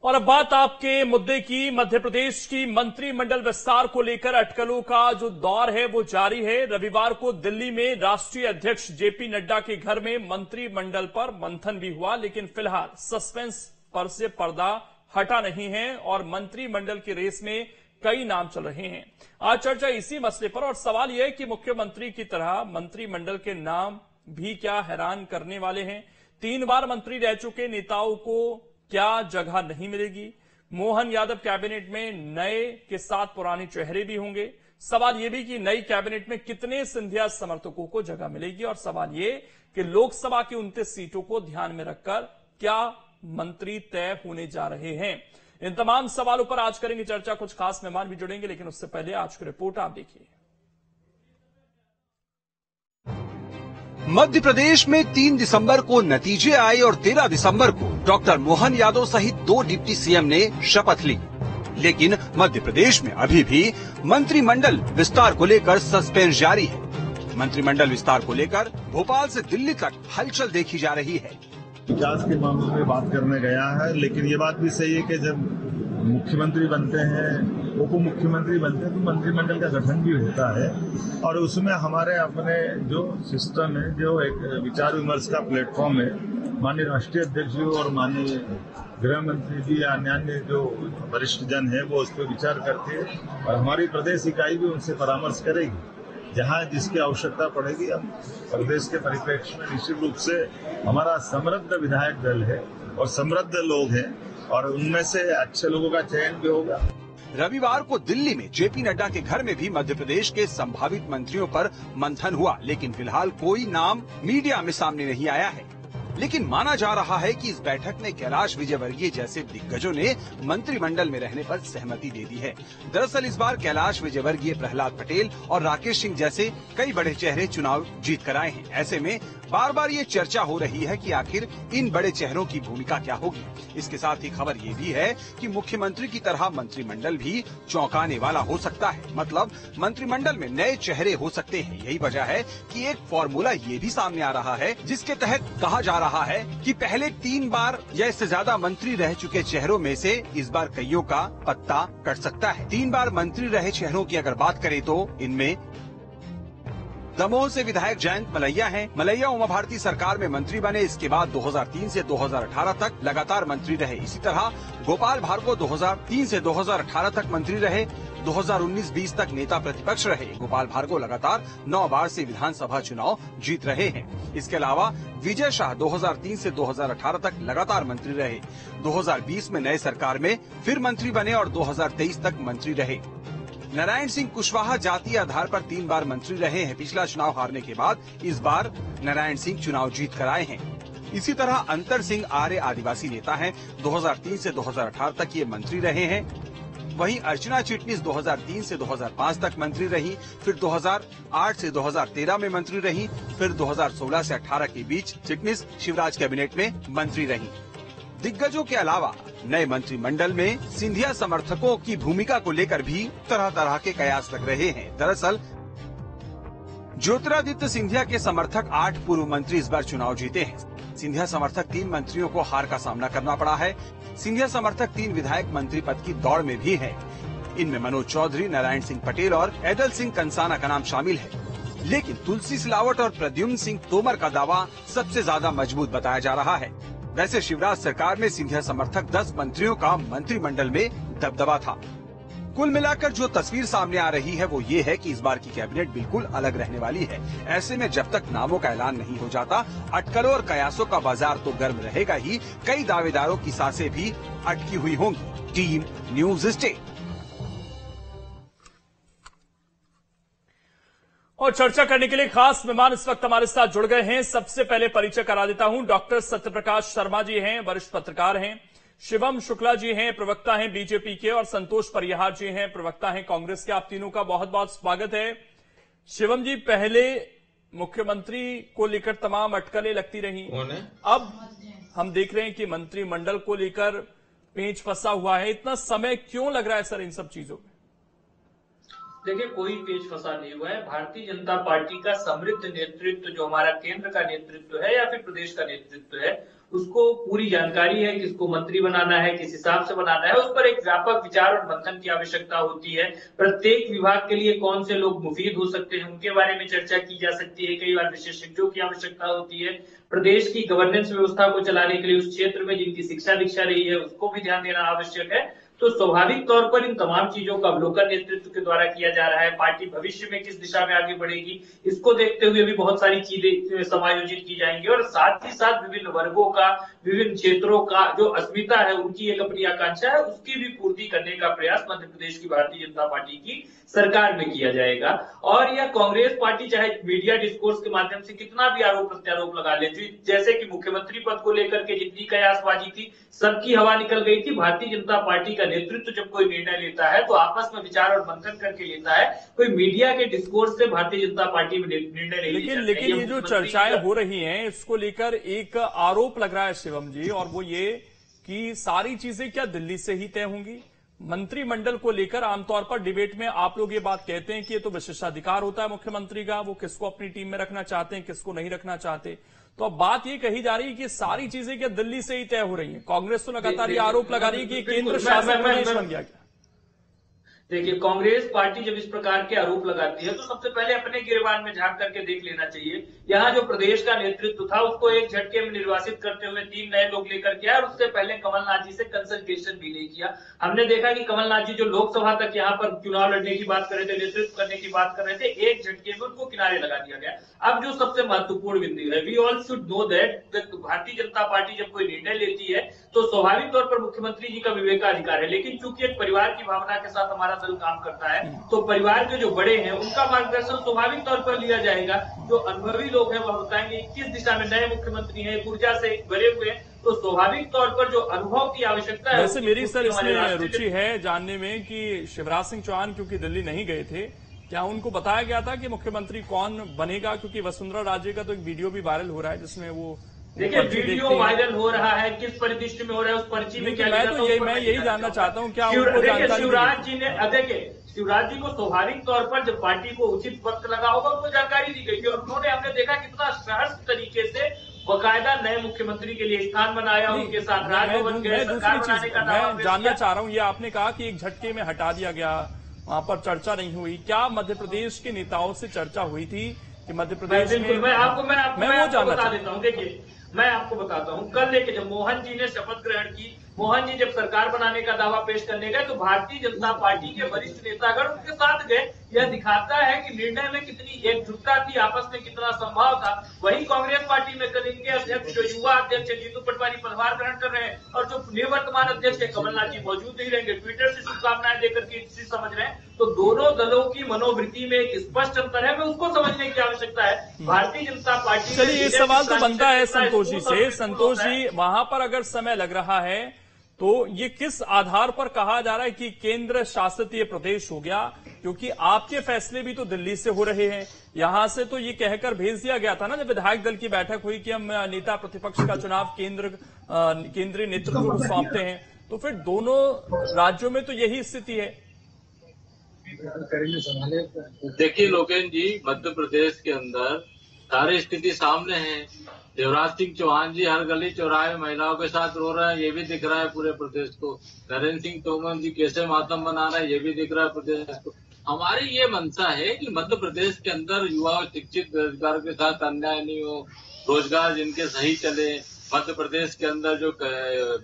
और अब बात आपके मुद्दे की। मध्य प्रदेश की मंत्रिमंडल विस्तार को लेकर अटकलों का जो दौर है वो जारी है। रविवार को दिल्ली में राष्ट्रीय अध्यक्ष जेपी नड्डा के घर में मंत्रिमंडल पर मंथन भी हुआ, लेकिन फिलहाल सस्पेंस पर से पर्दा हटा नहीं है और मंत्रिमंडल की रेस में कई नाम चल रहे हैं। आज चर्चा इसी मसले पर और सवाल यह है कि मुख्यमंत्री की तरह मंत्रिमंडल के नाम भी क्या हैरान करने वाले हैं। 3 बार मंत्री रह चुके नेताओं को क्या जगह नहीं मिलेगी? मोहन यादव कैबिनेट में नए के साथ पुराने चेहरे भी होंगे। सवाल यह भी कि नई कैबिनेट में कितने सिंधिया समर्थकों को जगह मिलेगी और सवाल यह कि लोकसभा की 29 सीटों को ध्यान में रखकर क्या मंत्री तय होने जा रहे हैं। इन तमाम सवालों पर आज करेंगे चर्चा। कुछ खास मेहमान भी जुड़ेंगे, लेकिन उससे पहले आज की रिपोर्ट आप देखिए। मध्य प्रदेश में 3 दिसंबर को नतीजे आए और 13 दिसंबर को डॉक्टर मोहन यादव सहित 2 डिप्टी सीएम ने शपथ ली। लेकिन मध्य प्रदेश में अभी भी मंत्रिमंडल विस्तार को लेकर सस्पेंस जारी है। मंत्रिमंडल विस्तार को लेकर भोपाल से दिल्ली तक हलचल देखी जा रही है। विकास के मामले में बात करने गया है, लेकिन ये बात भी सही है कि जब मुख्यमंत्री बनते हैं, उप मुख्यमंत्री बनते हैं, तो मंत्रिमंडल का गठन भी होता है और उसमें हमारे अपने जो सिस्टम है, जो एक विचार विमर्श का प्लेटफॉर्म है, माननीय राष्ट्रीय अध्यक्ष जी और माननीय गृह मंत्री जी या अन्य जो वरिष्ठ जन है वो उस पर विचार करते हैं और हमारी प्रदेश इकाई भी उनसे परामर्श करेगी। जहां जिसकी आवश्यकता पड़ेगी, हम प्रदेश के परिप्रेक्ष्य में निश्चित रूप से हमारा समृद्ध विधायक दल है और समृद्ध लोग हैं और उनमें से अच्छे लोगों का चयन भी होगा। रविवार को दिल्ली में जेपी नड्डा के घर में भी मध्य प्रदेश के संभावित मंत्रियों पर मंथन हुआ, लेकिन फिलहाल कोई नाम मीडिया में सामने नहीं आया है। लेकिन माना जा रहा है कि इस बैठक में कैलाश विजयवर्गीय जैसे दिग्गजों ने मंत्रिमंडल में रहने पर सहमति दे दी है। दरअसल इस बार कैलाश विजयवर्गीय, प्रहलाद पटेल और राकेश सिंह जैसे कई बड़े चेहरे चुनाव जीत कर आए हैं। ऐसे में बार बार ये चर्चा हो रही है कि आखिर इन बड़े चेहरों की भूमिका क्या होगी। इसके साथ ही खबर ये भी है कि मुख्यमंत्री की तरह मंत्रिमंडल भी चौंकाने वाला हो सकता है। मतलब मंत्रिमंडल में नए चेहरे हो सकते हैं। यही वजह है कि एक फॉर्मूला ये भी सामने आ रहा है, जिसके तहत कहा जा रहा है कि पहले 3 बार या इससे ज्यादा मंत्री रह चुके चेहरों में से इस बार कईयों का पत्ता कट सकता है। 3 बार मंत्री रहे चेहरों की अगर बात करें तो इनमें दमोह से विधायक जयंत मलैया हैं। मलैया उमा भारती सरकार में मंत्री बने। इसके बाद 2003 से 2018 तक लगातार मंत्री रहे। इसी तरह गोपाल भार्गव 2003 से 2018 तक मंत्री रहे। 2019-20 तक नेता प्रतिपक्ष रहे। गोपाल भार्गव लगातार 9 बार से विधानसभा चुनाव जीत रहे हैं। इसके अलावा विजय शाह 2003 से 2018 तक लगातार मंत्री रहे। 2020 में नए सरकार में फिर मंत्री बने और 2023 तक मंत्री रहे। नारायण सिंह कुशवाहा जातीय आधार पर 3 बार मंत्री रहे हैं। पिछला चुनाव हारने के बाद इस बार नारायण सिंह चुनाव जीत कर आए हैं। इसी तरह अंतर सिंह आर्य आदिवासी नेता हैं। 2003 से 2018 तक ये मंत्री रहे हैं। वहीं अर्चना चिटनिस 2003 से 2005 तक मंत्री रही, फिर 2008 से 2013 में मंत्री रही, फिर 2016 से 18 के बीच चिटनिस शिवराज कैबिनेट में मंत्री रही। दिग्गजों के अलावा नए मंत्रिमंडल में सिंधिया समर्थकों की भूमिका को लेकर भी तरह तरह के कयास लग रहे हैं। दरअसल ज्योतिरादित्य सिंधिया के समर्थक 8 पूर्व मंत्री इस बार चुनाव जीते हैं। सिंधिया समर्थक 3 मंत्रियों को हार का सामना करना पड़ा है। सिंधिया समर्थक 3 विधायक मंत्री पद की दौड़ में भी हैं। इनमें मनोज चौधरी, नारायण सिंह पटेल और ऐदल सिंह कंसाना का नाम शामिल है। लेकिन तुलसी सिलावट और प्रद्युम्न सिंह तोमर का दावा सबसे ज्यादा मजबूत बताया जा रहा है। वैसे शिवराज सरकार में सिंधिया समर्थक 10 मंत्रियों का मंत्रिमंडल में दबदबा था। कुल मिलाकर जो तस्वीर सामने आ रही है वो ये है कि इस बार की कैबिनेट बिल्कुल अलग रहने वाली है। ऐसे में जब तक नामों का ऐलान नहीं हो जाता, अटकलों और कयासों का बाजार तो गर्म रहेगा ही, कई दावेदारों की सांसें भी अटकी हुई होंगी। Team news state. और चर्चा करने के लिए खास मेहमान इस वक्त हमारे साथ जुड़ गए हैं। सबसे पहले परिचय करा देता हूं। डॉक्टर सत्यप्रकाश शर्मा जी हैं, वरिष्ठ पत्रकार हैं। शिवम शुक्ला जी हैं, प्रवक्ता हैं बीजेपी के, और संतोष परिहार जी हैं, प्रवक्ता हैं कांग्रेस के। आप तीनों का बहुत बहुत स्वागत है। शिवम जी, पहले मुख्यमंत्री को लेकर तमाम अटकलें लगती रही, अब हम देख रहे हैं कि मंत्रिमंडल को लेकर पेंच फंसा हुआ है। इतना समय क्यों लग रहा है सर इन सब चीजों में? देखिए, कोई पेच फंसा नहीं हुआ है। भारतीय जनता पार्टी का समृद्ध नेतृत्व, जो हमारा केंद्र का नेतृत्व है या फिर प्रदेश का नेतृत्व है, उसको पूरी जानकारी है, किसको मंत्री बनाना है, किस हिसाब से बनाना है, उस पर एक व्यापक विचार और मंथन की आवश्यकता होती है। प्रत्येक विभाग के लिए कौन से लोग मुफीद हो सकते हैं, उनके बारे में चर्चा की जा सकती है। कई बार विशेषज्ञों की आवश्यकता होती है। प्रदेश की गवर्नेंस व्यवस्था को चलाने के लिए उस क्षेत्र में जिनकी शिक्षा दीक्षा रही है, उसको भी ध्यान देना आवश्यक है। तो स्वाभाविक तौर पर इन तमाम चीजों का अवलोकन नेतृत्व के द्वारा किया जा रहा है। पार्टी भविष्य में किस दिशा में आगे बढ़ेगी, इसको देखते हुए भी बहुत सारी चीजें समायोजित की जाएंगी और साथ ही साथ विभिन्न वर्गों का, विभिन्न क्षेत्रों का जो अस्मिता है, उनकी एक अपनी आकांक्षा है, उसकी भी पूर्ति करने का प्रयास मध्य प्रदेश की भारतीय जनता पार्टी की सरकार में किया जाएगा। और यह कांग्रेस पार्टी चाहे मीडिया डिस्कोर्स के माध्यम से कितना भी आरोप प्रत्यारोप लगा ले, जैसे कि मुख्यमंत्री पद को लेकर के जितनी कयासबाजी थी, सबकी हवा निकल गई थी। भारतीय जनता पार्टी का नेतृत्व जब कोई निर्णय लेता है तो आपस में विचार और मंथन करके लेता है। कोई मीडिया के डिस्कोर्स से भारतीय जनता पार्टी में निर्णय नहीं लेता। लेकिन ये जो चर्चाएं हो रही हैं, इसको लेकर एक आरोप लग रहा है शिवम जी, और वो ये कि सारी चीजें क्या दिल्ली से ही तय होंगी। मंत्रिमंडल को लेकर आमतौर पर डिबेट में आप लोग ये बात कहते हैं कि ये तो विशेषाधिकार होता है मुख्यमंत्री का, वो किसको अपनी टीम में रखना चाहते हैं, किसको नहीं रखना चाहते। तो अब बात ये कही जा रही है कि सारी चीजें क्या दिल्ली से ही तय हो रही हैं। कांग्रेस तो लगातार ये आरोप लगा रही है कि केंद्र शासित प्रदेश बन गया क्या। देखिए, कांग्रेस पार्टी जब इस प्रकार के आरोप लगाती है तो सबसे पहले अपने गिरबान में झांक करके देख लेना चाहिए। यहाँ जो प्रदेश का नेतृत्व था उसको एक झटके में निर्वासित करते हुए 3 नए लोग लेकर के आए और उससे पहले कमलनाथ जी से कंसल्टेशन भी नहीं किया। हमने देखा कि कमलनाथ जी जो लोकसभा तक यहाँ पर चुनाव लड़ने की बात कर रहे थे, नेतृत्व करने की बात कर रहे थे, एक झटके में उनको किनारे लगा दिया गया। अब जो सबसे महत्वपूर्ण बिंदु है, we all should know that Bharatiya Janata party जब कोई निर्णय लेती है तो स्वाभाविक तौर पर मुख्यमंत्री जी का विवेकाधिकार है, लेकिन चूंकि एक परिवार की भावना के साथ हमारा दल काम करता है तो परिवार के जो बड़े हैं उनका मार्गदर्शन स्वाभाविक तौर पर लिया जाएगा। जो अनुभवी लोग हैं वह बताएंगे किस दिशा में, नए मुख्यमंत्री हैं, ऊर्जा से भरे हुए हैं, तो स्वाभाविक तौर पर जो अनुभव की आवश्यकता है। वैसे मेरी सर इसमें रुचि है जानने में कि शिवराज सिंह चौहान क्योंकि दिल्ली नहीं गए थे, क्या उनको बताया गया था कि मुख्यमंत्री कौन बनेगा? क्योंकि वसुंधरा राजे का तो एक वीडियो भी वायरल हो रहा है जिसमें वो देखिए वीडियो वायरल हो रहा है, किस परिदृष्टि में हो रहा है, उस पर्ची में क्या मैं यही जानना चाहता हूँ क्या शिवराज जी ने, देखिए शिवराज जी को स्वाभाविक तौर पर जब पार्टी को उचित वक्त लगा होगा उनको जानकारी दी गई और उन्होंने, हमने देखा कितना सहज तरीके से बकायदा नए मुख्यमंत्री के लिए स्थान बनाया, उनके साथ राजभवन गए, सरकार बनाने का दावा मैं जानना चाह रहा हूँ, ये आपने कहा कि एक झटके में हटा दिया गया, वहां पर चर्चा नहीं हुई, क्या मध्य प्रदेश के नेताओं से चर्चा हुई थी कि मध्य प्रदेश में? मैं आपको बता देता हूँ। देखिए मैं आपको बताता हूँ, कल लेके जब मोहन जी ने शपथ ग्रहण की, मोहन जी जब सरकार बनाने का दावा पेश करने गए तो भारतीय जनता पार्टी के वरिष्ठ नेतागण उनके साथ गए। यह दिखाता है कि निर्णय में कितनी एकजुटता थी, आपस में कितना संभाव था। वही कांग्रेस पार्टी में कल इनके अध्यक्ष, जो युवा अध्यक्ष है जीतू पटवारी, पदभार ग्रहण कर रहे हैं और जो निवर्तमान अध्यक्ष है कमलनाथ जी मौजूद नहीं रहेंगे, ट्विटर से शुभकामनाएं देकर के इसी समझ रहे हैं। तो दोनों दलों की मनोवृत्ति में एक स्पष्ट अंतर है, मैं उसको समझने की आवश्यकता है। भारतीय जनता पार्टी, चलिए एक सवाल तो बनता है संतोष जी से। संतोष जी, वहां पर अगर समय लग रहा है तो ये किस आधार पर कहा जा रहा है कि केंद्र शासित ये प्रदेश हो गया? क्योंकि आपके फैसले भी तो दिल्ली से हो रहे हैं। यहां से तो ये कहकर भेज दिया गया था ना जब विधायक दल की बैठक हुई कि हम नेता प्रतिपक्ष का चुनाव केंद्रीय नेतृत्व को सौंपते हैं, तो फिर दोनों राज्यों में तो यही स्थिति है। देखिए लोकेन जी, मध्य प्रदेश के अंदर सारी स्थिति सामने है। शिवराज सिंह चौहान जी हर गली चौराहे महिलाओं के साथ रो रहे हैं, ये भी दिख रहा है पूरे प्रदेश को। नरेंद्र सिंह तोमर जी कैसे मातम बना रहे हैं, ये भी दिख रहा है प्रदेश को। हमारी ये मंशा है कि मध्य प्रदेश के अंदर युवा शिक्षित बेरोजगार के साथ अन्याय नहीं हो, रोजगार जिनके सही चले। मध्य प्रदेश के अंदर जो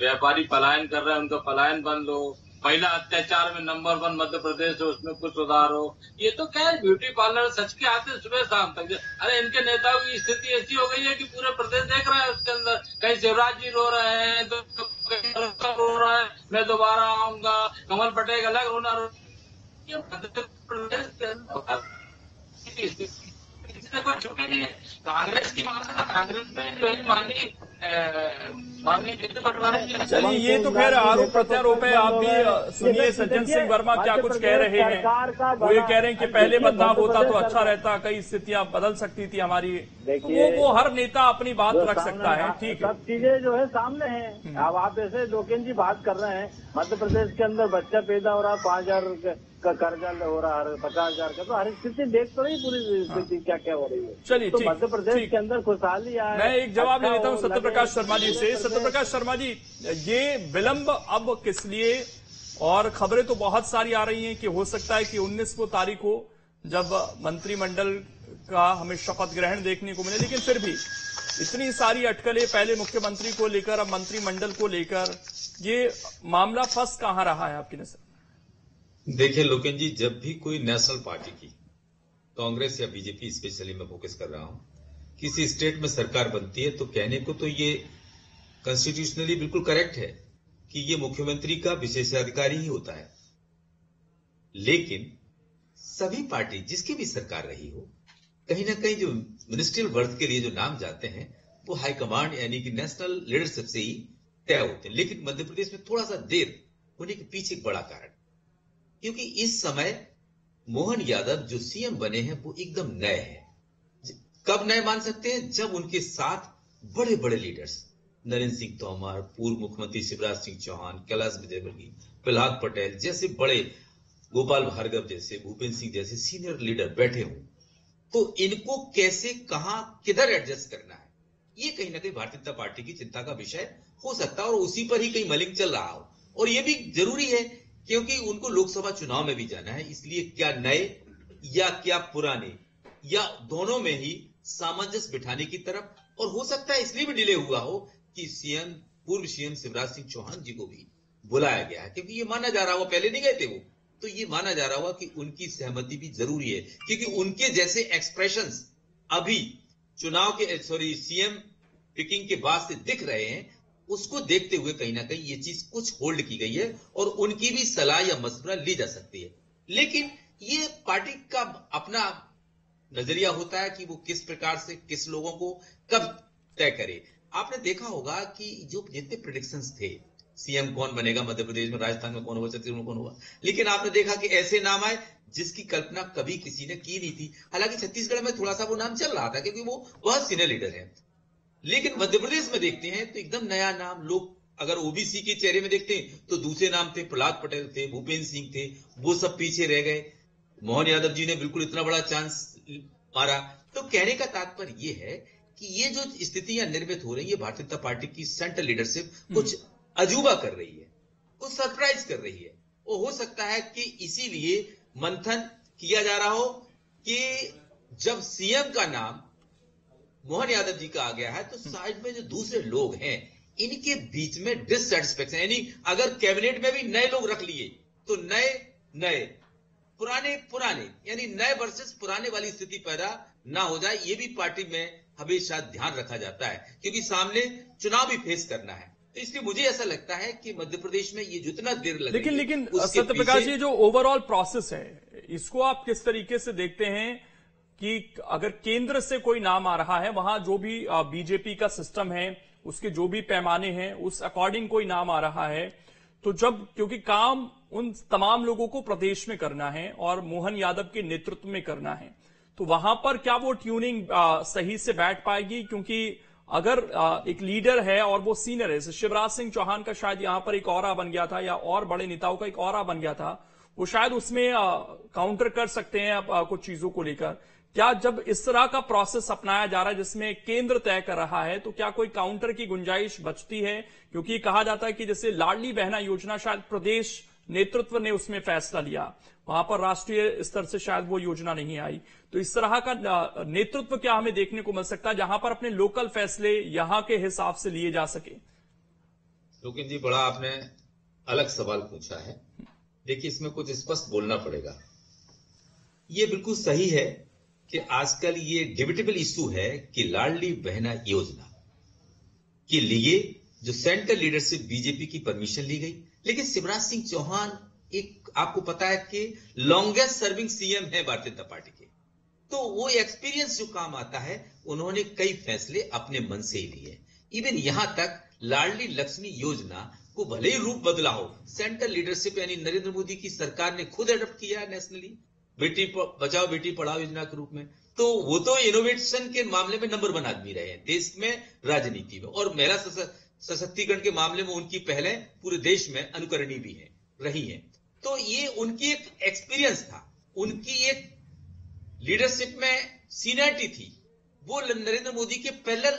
व्यापारी पलायन कर रहे हैं उनका पलायन बंद हो, महिला अत्याचार में नंबर 1 मध्य प्रदेश है, उसमें कुछ सुधार हो। ये तो क्या है, ब्यूटी पार्लर सच के आते सुबह शाम तक। अरे इनके नेताओं की स्थिति ऐसी हो गई है कि पूरे प्रदेश देख रहा है, उसके अंदर कहीं शिवराज जी रो रहे हैं तो कहीं रो रहा है मैं दोबारा आऊंगा, कमल पटेल अलग रोना। ये मध्य प्रदेश के अंदर कांग्रेस की कांग्रेस में जो मानी चलिए ये तो खैर आरोप प्रत्यारोप है। आप भी सुनिए सज्जन सिंह वर्मा क्या कुछ कह रहे हैं। वो ये कह रहे हैं कि पहले बदलाव होता तो अच्छा रहता, कई स्थितियां बदल सकती थी हमारी। वो हर नेता अपनी बात रख सकता है, ठीक है। सब चीजें जो है सामने हैं। अब आप ऐसे लोकेन जी बात कर रहे हैं, मध्य प्रदेश के अंदर बच्चा पैदा हो रहा है, 5000 का कर्जा हो रहा है 50,000 का, तो हर स्थिति देख तो नहीं पूरी स्थिति क्या क्या हो रही है। चलिए तो मध्य प्रदेश के अंदर खुशहाली आए। मैं एक जवाब ले लेता हूं अच्छा सत्यप्रकाश शर्मा जी से। सत्यप्रकाश शर्मा जी, ये विलंब अब किस लिए? और खबरें तो बहुत सारी आ रही हैं कि हो सकता है कि 19 को तारीख हो जब मंत्रिमंडल का हमें शपथ ग्रहण देखने को मिले, लेकिन फिर भी इतनी सारी अटकलें, पहले मुख्यमंत्री को लेकर अब मंत्रिमंडल को लेकर, ये मामला फंस कहां रहा है आपकी नजर? देखिए लोकेन जी, जब भी कोई नेशनल पार्टी की, कांग्रेस या बीजेपी स्पेशली मैं फोकस कर रहा हूं, किसी स्टेट में सरकार बनती है तो कहने को तो ये कॉन्स्टिट्यूशनली बिल्कुल करेक्ट है कि ये मुख्यमंत्री का विशेषाधिकारी ही होता है। लेकिन सभी पार्टी जिसकी भी सरकार रही हो, कहीं ना कहीं जो मिनिस्ट्रियल वर्थ के लिए जो नाम जाते हैं वो हाईकमांड यानी कि नेशनल लीडरशिप से ही तय होते हैं। लेकिन मध्य प्रदेश में थोड़ा सा देर होने के पीछे एक बड़ा कारण, क्योंकि इस समय मोहन यादव जो सीएम बने हैं वो एकदम नए हैं। कब नए मान सकते हैं? जब उनके साथ बड़े बड़े लीडर्स, नरेंद्र सिंह तोमर, पूर्व मुख्यमंत्री शिवराज सिंह चौहान, कैलाश विजयवर्गीय, प्रहलाद पटेल जैसे बड़े, गोपाल भार्गव जैसे, भूपेंद्र सिंह जैसे सीनियर लीडर बैठे हों, तो इनको कैसे, कहां, किधर एडजस्ट करना है, ये कहीं ना कहीं भारतीय जनता पार्टी की चिंता का विषय हो सकता है और उसी पर ही कहीं मलिंग चल रहा हो। और ये भी जरूरी है क्योंकि उनको लोकसभा चुनाव में भी जाना है, इसलिए क्या नए या क्या पुराने या दोनों में ही सामंजस्य बिठाने की तरफ, और हो सकता है इसलिए भी डिले हुआ हो कि पूर्व सीएम शिवराज सिंह चौहान जी को भी बुलाया गया है, क्योंकि ये माना जा रहा हुआ, पहले नहीं गए थे वो, तो ये माना जा रहा हुआ कि उनकी सहमति भी जरूरी है, क्योंकि उनके जैसे एक्सप्रेशंस अभी चुनाव के सीएम पिकिंग के बाद से दिख रहे हैं, उसको देखते हुए कहीं ना कहीं ये चीज कुछ होल्ड की गई है और उनकी भी सलाह या मशवरा ली जा सकती है। लेकिन ये पार्टी का अपना नजरिया होता है कि वो किस प्रकार से किस लोगों को कब तय करे। आपने देखा होगा कि जो जितने प्रेडिक्शंस थे, सीएम कौन बनेगा मध्य प्रदेश में, राजस्थान में कौन होगा, छत्तीसगढ़ में कौन होगा, लेकिन आपने देखा कि ऐसे नाम आए जिसकी कल्पना कभी किसी ने की नहीं थी। हालांकि छत्तीसगढ़ में थोड़ा सा वो नाम चल रहा था क्योंकि वो बहुत सीनियर लीडर है, लेकिन मध्य प्रदेश में देखते हैं तो एकदम नया नाम। लोग अगर ओबीसी के चेहरे में देखते हैं तो दूसरे नाम थे, प्रहलाद पटेल थे, भूपेंद्र सिंह थे, वो सब पीछे रह गए। मोहन यादव जी ने बिल्कुल इतना बड़ा चांस मारा। तो कहने का तात्पर्य ये है कि ये जो स्थितियां निर्मित हो रही है, भारतीय जनता पार्टी की सेंट्रल लीडरशिप कुछ अजूबा कर रही है, कुछ सरप्राइज कर रही है। वो हो सकता है कि इसीलिए मंथन किया जा रहा हो कि जब सीएम का नाम मोहन यादव जी का आ गया है तो साइड में जो दूसरे लोग हैं इनके बीच में डिससेटिस्फेक्शन, यानी अगर कैबिनेट में भी नए लोग रख लिए तो नए नए, पुराने पुराने, यानी नए वर्सेस पुराने वाली स्थिति पैदा ना हो जाए, ये भी पार्टी में हमेशा ध्यान रखा जाता है क्योंकि सामने चुनाव भी फेस करना है। तो इसलिए मुझे ऐसा लगता है कि मध्य प्रदेश में ये जितना देर लगे, लेकिन सत्यप्रकाश जी, जो ओवरऑल प्रोसेस है इसको आप किस तरीके से देखते हैं कि अगर केंद्र से कोई नाम आ रहा है, वहां जो भी बीजेपी का सिस्टम है उसके जो भी पैमाने हैं उस अकॉर्डिंग कोई नाम आ रहा है, तो जब क्योंकि काम उन तमाम लोगों को प्रदेश में करना है और मोहन यादव के नेतृत्व में करना है, तो वहां पर क्या वो ट्यूनिंग सही से बैठ पाएगी? क्योंकि अगर एक लीडर है और वो सीनियर है, शिवराज सिंह चौहान का शायद यहां पर एक ऑरा बन गया था या और बड़े नेताओं का एक ऑरा बन गया था, वो शायद उसमें काउंटर कर सकते हैं कुछ चीजों को लेकर। क्या जब इस तरह का प्रोसेस अपनाया जा रहा है जिसमें केंद्र तय कर रहा है, तो क्या कोई काउंटर की गुंजाइश बचती है? क्योंकि कहा जाता है कि जैसे लाडली बहना योजना शायद प्रदेश नेतृत्व ने उसमें फैसला लिया, वहां पर राष्ट्रीय स्तर से शायद वो योजना नहीं आई। तो इस तरह का नेतृत्व क्या हमें देखने को मिल सकता है जहां पर अपने लोकल फैसले यहां के हिसाब से लिए जा सके? लोकेन जी, बड़ा आपने अलग सवाल पूछा है। देखिए, इसमें कुछ स्पष्ट बोलना पड़ेगा। ये बिल्कुल सही है कि आजकल ये डिबेटेबल इशू है कि लाडली बहना योजना के लिए जो सेंट्रल लीडरशिप बीजेपी की परमिशन ली गई, लेकिन शिवराज सिंह चौहान एक आपको पता है कि लॉन्गेस्ट सर्विंग सीएम है भारतीय जनता पार्टी के, तो वो एक्सपीरियंस जो काम आता है, उन्होंने कई फैसले अपने मन से ही लिए। इवन यहां तक लाडली लक्ष्मी योजना को भले ही रूप बदला हो, सेंट्रल लीडरशिप यानी नरेंद्र मोदी की सरकार ने खुद एडॉप्ट किया है नेशनली, बेटी बचाओ बेटी पढ़ाओ योजना के रूप में। तो वो तो इनोवेशन के मामले में नंबर 1 आदमी रहे हैं देश में, राजनीति में, और महिला सशक्तिकरण के मामले में उनकी पहले पूरे देश में अनुकरणीय भी है रही है। तो ये उनकी एक एक्सपीरियंस था, उनकी एक लीडरशिप में सीनियरिटी थी। वो नरेंद्र मोदी के पैरेलल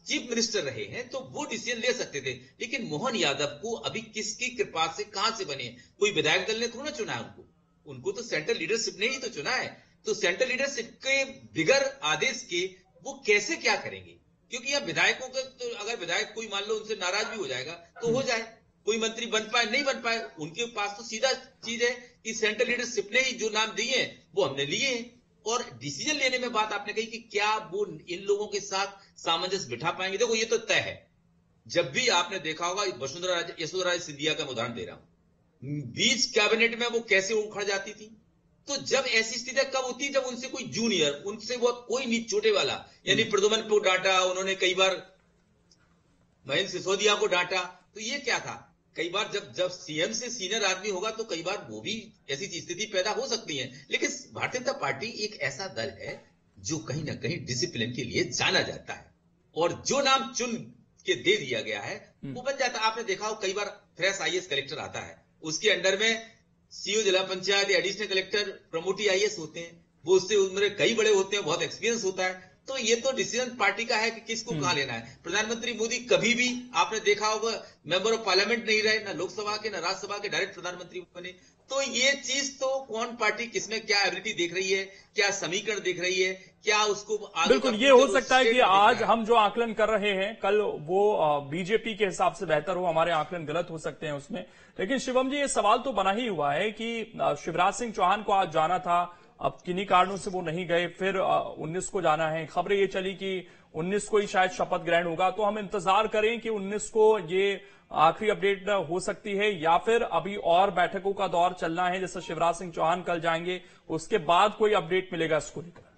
चीफ मिनिस्टर रहे हैं, तो वो डिसीजन ले सकते थे। लेकिन मोहन यादव को अभी किसकी कृपा से कहां से बने? कोई विधायक दल ने थोड़ा ना चुना है उनको तो सेंट्रल लीडरशिप ने ही तो चुना है। तो सेंट्रल लीडरशिप के बिगर आदेश के वो कैसे क्या करेंगे? क्योंकि यहाँ विधायकों का तो अगर विधायक कोई मान लो उनसे नाराज भी हो जाएगा तो हो जाए, कोई मंत्री बन पाए नहीं बन पाए, उनके पास तो सीधा चीज है कि सेंट्रल लीडरशिप ने ही जो नाम दिए हैं वो हमने लिए हैं। और डिसीजन लेने में बात आपने कही कि क्या वो इन लोगों के साथ सामंजस्य बिठा पाएंगे। देखो ये तो तय है, जब भी आपने देखा होगा यशोधरा सिंधिया का उदाहरण दे रहा हूं, बीच कैबिनेट में वो कैसे उखड़ जाती थी। तो जब ऐसी स्थिति कब होती है? जब उनसे कोई जूनियर, उनसे वो कोई नहीं छोटे वाला, यानी प्रद्युम्न को डांटा उन्होंने, कई बार महेंद्र सिसोदिया को डांटा। तो ये क्या था, कई बार जब सीएम से सीनियर आदमी होगा तो कई बार वो भी ऐसी स्थिति पैदा हो सकती है। लेकिन भारतीय जनता पार्टी एक ऐसा दल है जो कहीं ना कहीं डिसिप्लिन के लिए जाना जाता है, और जो नाम चुन के दे दिया गया है वो बन जाता है। आपने देखा हो कई बार फ्रेश आईएएस कलेक्टर आता है, उसके अंडर में सीओ जिला पंचायत या एडिशनल कलेक्टर प्रमोटी आईएएस होते हैं, वो उससे उम्र कई बड़े होते हैं, बहुत एक्सपीरियंस होता है। तो ये तो डिसीजन पार्टी का है कि किसको कहां लेना है। प्रधानमंत्री मोदी कभी भी आपने देखा होगा मेंबर ऑफ पार्लियामेंट नहीं रहे, ना लोकसभा के ना राज्यसभा के, डायरेक्ट प्रधानमंत्री बने। तो ये चीज तो कौन पार्टी किसमें क्या एबिलिटी देख रही है, क्या समीकरण देख रही है, क्या उसको आगे बिल्कुल ये हो सकता है कि आज हम जो आकलन कर रहे हैं कल वो बीजेपी के हिसाब से बेहतर हो, हमारे आकलन गलत हो सकते हैं उसमें। लेकिन शिवम जी ये सवाल तो बना ही हुआ है कि शिवराज सिंह चौहान को आज जाना था, अब किन्हीं कारणों से वो नहीं गए, फिर 19 को जाना है। खबरें ये चली कि 19 को ही शायद शपथ ग्रहण होगा, तो हम इंतजार करें कि 19 को ये आखिरी अपडेट हो सकती है या फिर अभी और बैठकों का दौर चलना है, जैसे शिवराज सिंह चौहान कल जाएंगे उसके बाद कोई अपडेट मिलेगा इसको लेकर।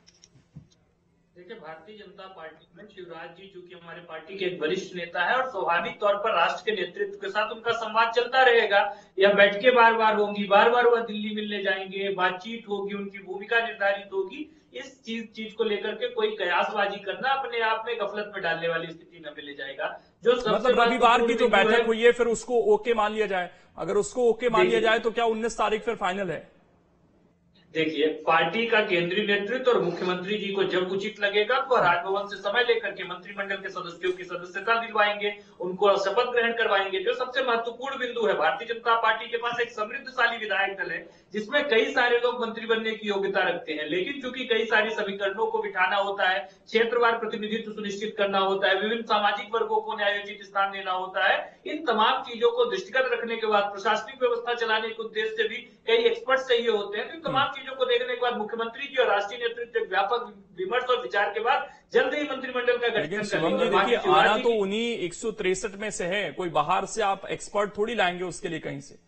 देखिए भारतीय जनता पार्टी में शिवराज जी चूंकि हमारे पार्टी के एक वरिष्ठ नेता है और स्वाभाविक तौर पर राष्ट्र के नेतृत्व के साथ उनका संवाद चलता रहेगा। यह बैठकें बार बार होंगी, बार बार वह दिल्ली मिलने जाएंगे, बातचीत होगी, उनकी भूमिका निर्धारित होगी। इस चीज को लेकर के कोई कयासबाजी करना अपने आप में गफलत में डालने वाली स्थिति न मिले जाएगा। जो मतलब रविवार की जो बैठक हुई है फिर उसको ओके मान लिया जाए, अगर उसको ओके मान लिया जाए तो क्या 19 तारीख फिर फाइनल है? देखिए पार्टी का केंद्रीय नेतृत्व और मुख्यमंत्री जी को जब उचित लगेगा तो राजभवन से समय लेकर के मंत्रिमंडल के सदस्यों की सदस्यता दिलवाएंगे, उनको शपथ ग्रहण करवाएंगे। जो सबसे महत्वपूर्ण बिंदु है, भारतीय जनता पार्टी के पास एक समृद्धशाली विधायक दल है जिसमें कई सारे लोग मंत्री बनने की योग्यता रखते हैं, लेकिन चूंकि कई सारी समीकरणों को बिठाना होता है, क्षेत्रवार प्रतिनिधित्व सुनिश्चित करना होता है, विभिन्न सामाजिक वर्गों को न्यायोचित स्थान देना होता है, इन तमाम चीजों को दृष्टिगत रखने के बाद प्रशासनिक व्यवस्था चलाने के उद्देश्य से भी कई एक्सपर्ट चाहिए होते हैं। तो इन तमाम चीजों को देखने के बाद मुख्यमंत्री जी और राष्ट्रीय नेतृत्व एक व्यापक विमर्श और विचार के बाद जल्द ही मंत्रिमंडल का गठन करेंगे। देखिए आना तो उन्हीं 163 में से है, कोई बाहर से आप एक्सपर्ट थोड़ी लाएंगे उसके लिए कहीं से,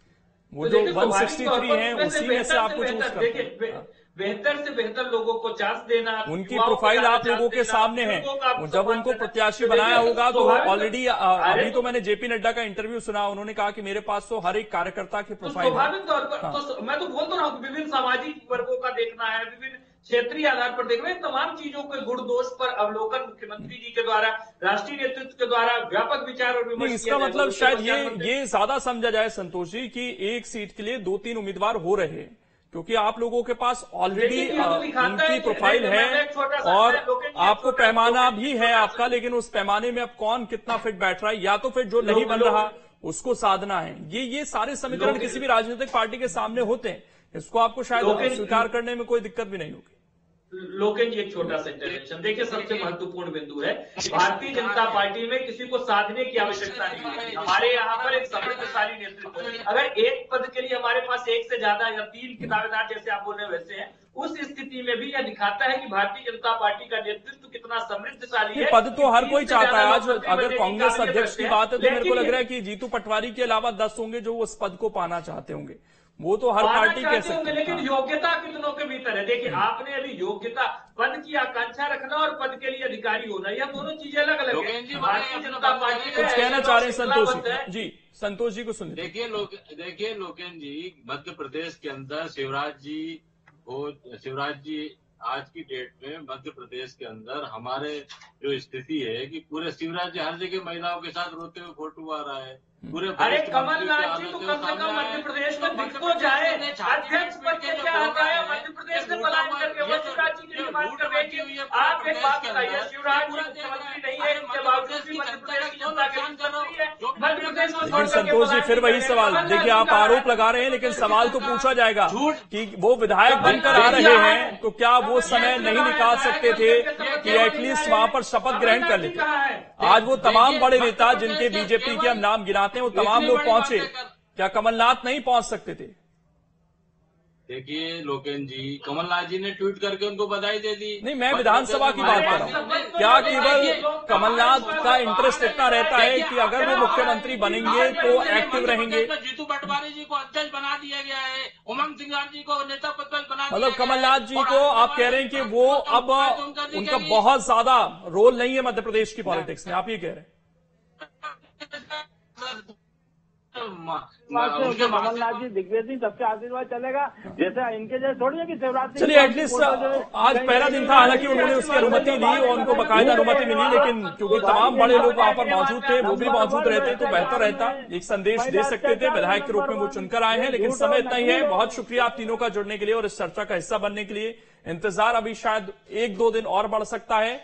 वो जो 163 है उसी में से आपको चूज करना है। बेहतर से बेहतर लोगों को चांस देना, उनकी प्रोफाइल आप लोगों के सामने है, जब उनको प्रत्याशी बनाया होगा तो ऑलरेडी अभी तो मैंने जेपी नड्डा का इंटरव्यू सुना, उन्होंने कहा कि मेरे पास तो हर एक कार्यकर्ता की प्रोफाइल है। स्वाभाविक तौर पर मैं तो बोल तो रहा हूँ विभिन्न सामाजिक वर्गों का देखना है, विभिन्न क्षेत्रीय आधार पर देखना है, तमाम चीजों के गुण दोष पर अवलोकन मुख्यमंत्री जी के द्वारा, राष्ट्रीय नेतृत्व के द्वारा व्यापक विचार और विमर्श। इसका मतलब शायद ये ज्यादा समझा जाए संतोष जी की एक सीट के लिए 2-3 उम्मीदवार हो रहे हैं, क्योंकि आप लोगों के पास ऑलरेडी उनकी प्रोफाइल है और आपको पैमाना भी है आपका, लेकिन उस पैमाने में अब कौन कितना फिट बैठ रहा है, या तो फिर जो नहीं बन रहा उसको साधना है। ये सारे समीकरण किसी भी राजनीतिक पार्टी के सामने होते हैं, इसको आपको शायद स्वीकार करने में कोई दिक्कत भी नहीं होगी। लोकेन जी एक छोटा सा इंटरवेंशन, देखिए सबसे महत्वपूर्ण बिंदु है भारतीय जनता पार्टी में किसी को साधने की आवश्यकता नहीं है। हमारे यहाँ पर एक समृद्धशाली नेतृत्व है, अगर एक पद के लिए हमारे पास एक से ज्यादा या 3 दावेदार जैसे आप बोल रहे वैसे हैं, उस स्थिति में भी यह दिखाता है कि भारतीय जनता पार्टी का नेतृत्व कितना समृद्धशाली है। पद तो हर कोई चाहता है। आज अगर कांग्रेस अध्यक्ष की बात है तो मेरे को लग रहा है कि जीतू पटवारी के अलावा 10 होंगे जो उस पद को पाना चाहते होंगे, वो तो हर पार्टी कह सकती है। लेकिन योग्यता कितनों के भीतर है? देखिए आपने अभी योग्यता, पद की आकांक्षा रखना और पद के लिए अधिकारी होना, यह दोनों चीजें अलग अलग है। भारतीय जनता पार्टी कुछ कहना चाह रहे हैं संतोष जी? संतोष जी को सुनिए। देखिए लोकेन जी, मध्य प्रदेश के अंदर शिवराज जी आज की डेट में मध्य प्रदेश के अंदर हमारे जो स्थिति है कि पूरे शिवराज जी हर जगह महिलाओं के साथ रोते हुए फोटो आ रहा है। पूरे अरे कमलनाथ जी तो कम से कम मध्य प्रदेश में दिख तो जाए, अध्यक्ष पद के क्या हटा है मध्य प्रदेश से पलायन करके वो शिवराज जी की डिमांड कर रहे हैं। आप एक बात बताइए, शिवराज जी मुख्यमंत्री नहीं है, इसके बावजूद भी मध्य प्रदेश की जनता के लिए कर रही है। मध्य प्रदेश में लेकिन संतोष जी फिर वही सवाल, देखिए आप आरोप लगा रहे हैं लेकिन सवाल तो पूछा जाएगा कि वो विधायक बनकर आ रहे हैं तो क्या वो समय नहीं निकाल सकते थे कि एटलीस्ट वहां पर शपथ ग्रहण कर लेते। आज वो तमाम बड़े नेता जिनके बीजेपी के हम नाम गिनाते हैं वो तमाम लोग पहुंचे, क्या कमलनाथ नहीं पहुंच सकते थे। देखिए लोकेन जी, कमलनाथ जी ने ट्वीट करके उनको बधाई दे दी। नहीं, मैं विधानसभा की बात कर रहा हूँ। क्या केवल कमलनाथ का इंटरेस्ट इतना रहता है कि अगर वो मुख्यमंत्री बनेंगे तो एक्टिव रहेंगे। जीतू पटवारी जी को अध्यक्ष बना दिया गया है, उमंग सिंघार जी को नेता पद पर बना दिया। मतलब कमलनाथ जी को आप कह रहे हैं कि वो अब उनका बहुत ज्यादा रोल नहीं है मध्य प्रदेश की पॉलिटिक्स में, आप ये कह रहे हैं। कमलनाथ जी दिग्विजय सिंह सबसे आशीर्वाद चलेगा, जैसे इनके जैसे थोड़ी है कि शिवराज। चलिए एटलीस्ट आज पहला दिन था, हालांकि उन्होंने उसकी अनुमति ली और उनको बाकायदा अनुमति मिली, लेकिन क्योंकि तमाम बड़े लोग वहां पर मौजूद थे, वो भी मौजूद रहते तो बेहतर रहता, एक संदेश दे सकते थे। विधायक के रूप में वो चुनकर आए हैं, लेकिन समय इतना ही है। बहुत शुक्रिया आप तीनों का जुड़ने के लिए और इस चर्चा का हिस्सा बनने के लिए। इंतजार अभी शायद 1-2 दिन और बढ़ सकता है।